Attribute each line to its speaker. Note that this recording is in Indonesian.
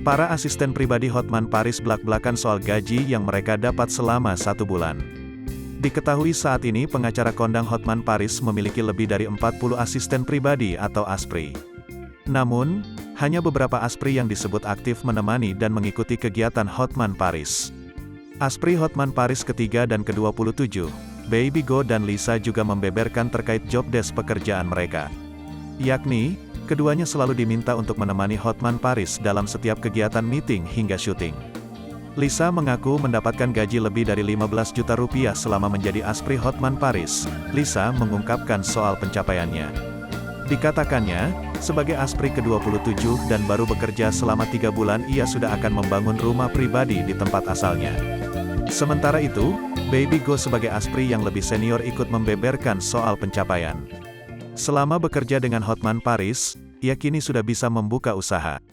Speaker 1: Para asisten pribadi Hotman Paris belak-belakan soal gaji yang mereka dapat selama 1 bulan. Diketahui saat ini pengacara kondang Hotman Paris memiliki lebih dari 40 asisten pribadi atau ASPRI. Namun, hanya beberapa ASPRI yang disebut aktif menemani dan mengikuti kegiatan Hotman Paris. ASPRI Hotman Paris ketiga dan ke-27, Baby Go dan Lisa juga membeberkan terkait job desk pekerjaan mereka. Yakni, keduanya selalu diminta untuk menemani Hotman Paris dalam setiap kegiatan meeting hingga syuting. Lisa mengaku mendapatkan gaji lebih dari 15 juta rupiah selama menjadi ASPRI Hotman Paris. Lisa mengungkapkan soal pencapaiannya. Dikatakannya, sebagai ASPRI ke-27 dan baru bekerja selama 3 bulan ia sudah akan membangun rumah pribadi di tempat asalnya. Sementara itu, Baby Go sebagai ASPRI yang lebih senior ikut membeberkan soal pencapaian. Selama bekerja dengan Hotman Paris, ia kini sudah bisa membuka usaha.